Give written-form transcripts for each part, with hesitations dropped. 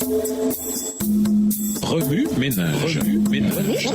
Remue ménage. Remue ménage.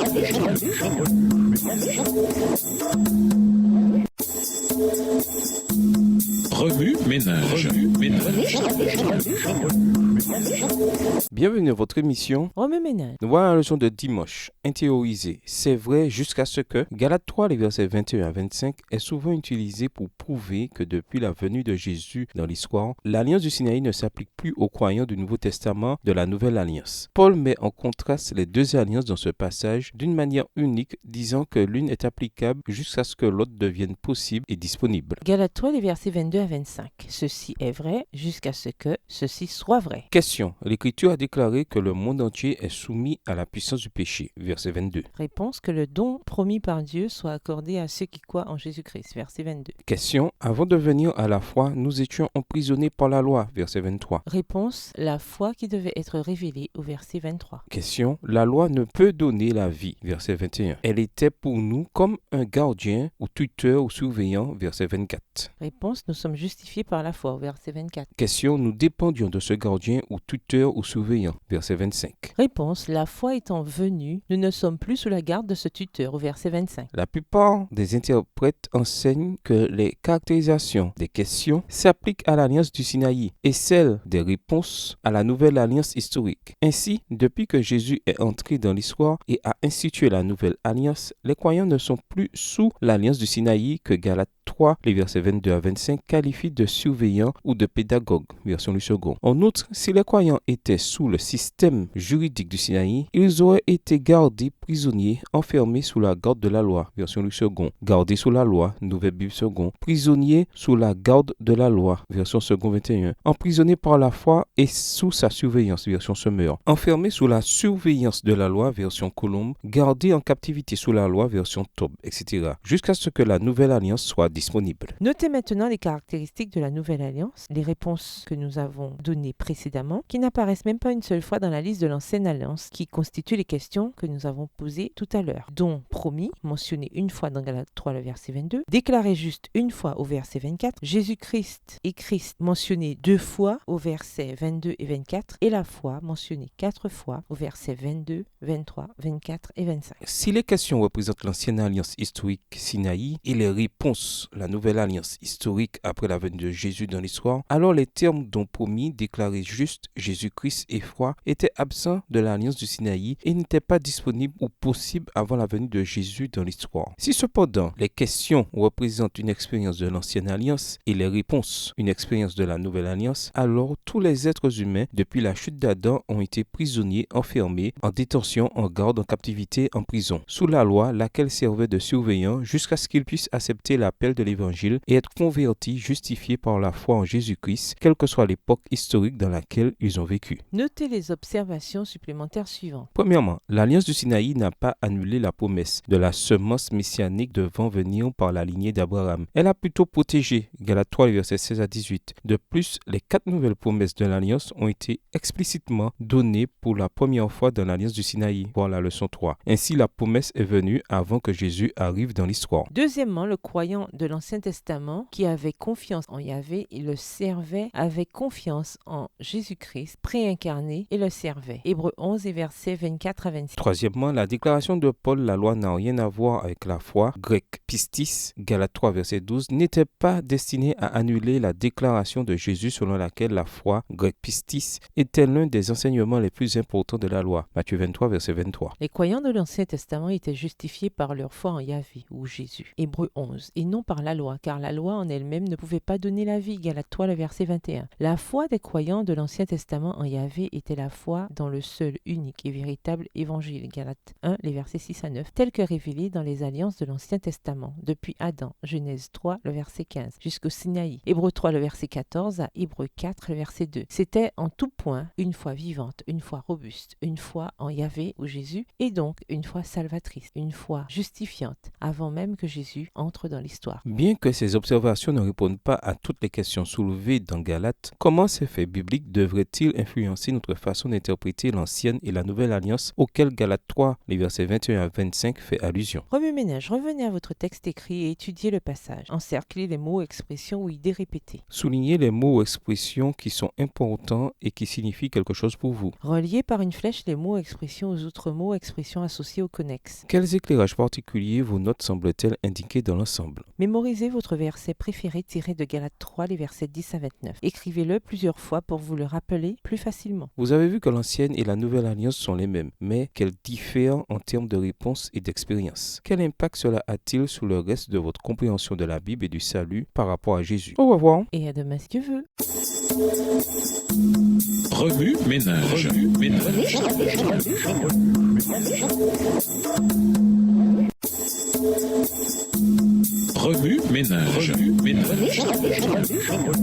Bienvenue à votre émission Remue ménage. Nous voilà la leçon de dimanche, intérioriser. C'est vrai jusqu'à ce que Galates 3, les versets 21 à 25, est souvent utilisé pour prouver que depuis la venue de Jésus dans l'histoire, l'alliance du Sinaï ne s'applique plus aux croyants du Nouveau Testament de la Nouvelle Alliance. Paul met en contraste les deux alliances dans ce passage d'une manière unique, disant que l'une est applicable jusqu'à ce que l'autre devienne possible et disponible. Galates 3, les versets 22 à 25. Ceci est vrai jusqu'à ce que ceci soit vrai. Question. L'Écriture a déclaré que le monde entier est soumis à la puissance du péché. Verset 22. Réponse, que le don promis par Dieu soit accordé à ceux qui croient en Jésus-Christ. Verset 22. Question. Avant de venir à la foi, nous étions emprisonnés par la loi. Verset 23. Réponse, la foi qui devait être révélée au verset 23. Question. La loi ne peut donner la vie. Verset 21. Elle était pour nous comme un gardien ou tuteur ou surveillant. Verset 24. Réponse, nous sommes justifiés par la foi. Verset 24. Question. Nous dépendions de ce gardien ou tuteur ou surveillant. Verset 25. Réponse, la foi étant venue, nous ne sommes plus sous la garde de ce tuteur. Au verset 25. La plupart des interprètes enseignent que les caractérisations des questions s'appliquent à l'alliance du Sinaï et celles des réponses à la nouvelle alliance historique. Ainsi, depuis que Jésus est entré dans l'histoire et a institué la nouvelle alliance, les croyants ne sont plus sous l'alliance du Sinaï que Galates 3, les versets 22 à 25, qualifient de surveillants ou de pédagogues, version du second. En outre, si les croyants étaient sous le système juridique du Sinaï, ils auraient été gardés prisonniers, enfermés sous la garde de la loi, version du second. Gardés sous la loi, nouvelle Bible second. Prisonniers sous la garde de la loi, version second 21. Emprisonnés par la foi et sous sa surveillance, version Semeur. Enfermés sous la surveillance de la loi, version Colombe. Gardés en captivité sous la loi, version Tob, etc. Jusqu'à ce que la nouvelle alliance soit disponible. Notez maintenant les caractéristiques de la nouvelle alliance, les réponses que nous avons données précédemment, qui n'apparaissent même pas une seule fois dans la liste de l'ancienne alliance, qui constitue les questions que nous avons posées tout à l'heure. Don promis, mentionné une fois dans Galates 3, le verset 22, déclaré juste une fois au verset 24, Jésus-Christ et Christ mentionné deux fois au verset 22 et 24, et la foi mentionnée 4 fois au verset 22, 23, 24 et 25. Si les questions représentent l'ancienne alliance historique Sinaï et les réponses la nouvelle alliance historique après la venue de Jésus dans l'histoire, alors les termes dont promis, déclarés juste, Jésus-Christ et foi étaient absents de l'alliance du Sinaï et n'étaient pas disponibles ou possibles avant la venue de Jésus dans l'histoire. Si cependant les questions représentent une expérience de l'ancienne alliance et les réponses une expérience de la nouvelle alliance, alors tous les êtres humains depuis la chute d'Adam ont été prisonniers, enfermés, en détention, en garde, en captivité, en prison, sous la loi laquelle servait de surveillant jusqu'à ce qu'ils puissent accepter l'appel de l'Évangile et être convertis, justifiés par la foi en Jésus-Christ, quelle que soit l'époque historique dans laquelle ils ont vécu. Notez les observations supplémentaires suivantes. Premièrement, l'alliance du Sinaï n'a pas annulé la promesse de la semence messianique devant venir par la lignée d'Abraham. Elle a plutôt protégé, Galates 3, versets 16 à 18. De plus, les 4 nouvelles promesses de l'alliance ont été explicitement données pour la première fois dans l'alliance du Sinaï, voir la leçon 3. Ainsi, la promesse est venue avant que Jésus arrive dans l'histoire. Deuxièmement, le croyant de l'Ancien Testament qui avait confiance en Yahvé, il le servait avec confiance en Jésus-Christ préincarné et le servait. Hébreux 11 et versets 24 à 26. Troisièmement, la déclaration de Paul, la loi n'a rien à voir avec la foi, grec pistis, Galates 3 verset 12, n'était pas destinée à annuler la déclaration de Jésus selon laquelle la foi, grec pistis, était l'un des enseignements les plus importants de la loi. Matthieu 23 verset 23. Les croyants de l'Ancien Testament étaient justifiés par leur foi en Yahvé ou Jésus. Hébreux 11. Et non par la loi, car la loi en elle-même ne pouvait pas donner la vie. Galates 3, le verset 21. La foi des croyants de l'Ancien Testament en Yahvé était la foi dans le seul, unique et véritable évangile. Galates 1, les versets 6 à 9, tel que révélé dans les alliances de l'Ancien Testament, depuis Adam, Genèse 3, le verset 15, jusqu'au Sinaï. Hébreux 3, le verset 14 à Hébreux 4, le verset 2. C'était en tout point une foi vivante, une foi robuste, une foi en Yahvé ou Jésus, et donc une foi salvatrice, une foi justifiante, avant même que Jésus entre dans l'histoire. Bien que ces observations ne répondent pas à toutes les questions soulevées dans Galates, comment ces faits bibliques devrait-il influencer notre façon d'interpréter l'ancienne et la nouvelle alliance auquel Galates 3, les versets 21 à 25 fait allusion? Remue-ménage, revenez à votre texte écrit et étudiez le passage. Encerclez les mots, expressions ou idées répétées. Soulignez les mots ou expressions qui sont importants et qui signifient quelque chose pour vous. Reliez par une flèche les mots, expressions aux autres mots, expressions associées aux connexes. Quels éclairages particuliers vos notes semblent-elles indiquer dans l'ensemble? Mémorisez votre verset préféré tiré de Galates 3, les versets 10 à 29. Écrivez-le plusieurs fois pour vous le rappeler plus facilement. Vous avez vu que l'ancienne et la nouvelle alliance sont les mêmes, mais qu'elles diffèrent en termes de réponse et d'expérience. Quel impact cela a-t-il sur le reste de votre compréhension de la Bible et du salut par rapport à Jésus? Au revoir. Et à demain si Dieu veut. Remue ménage. Remue ménage. Remue ménage. Remue ménage.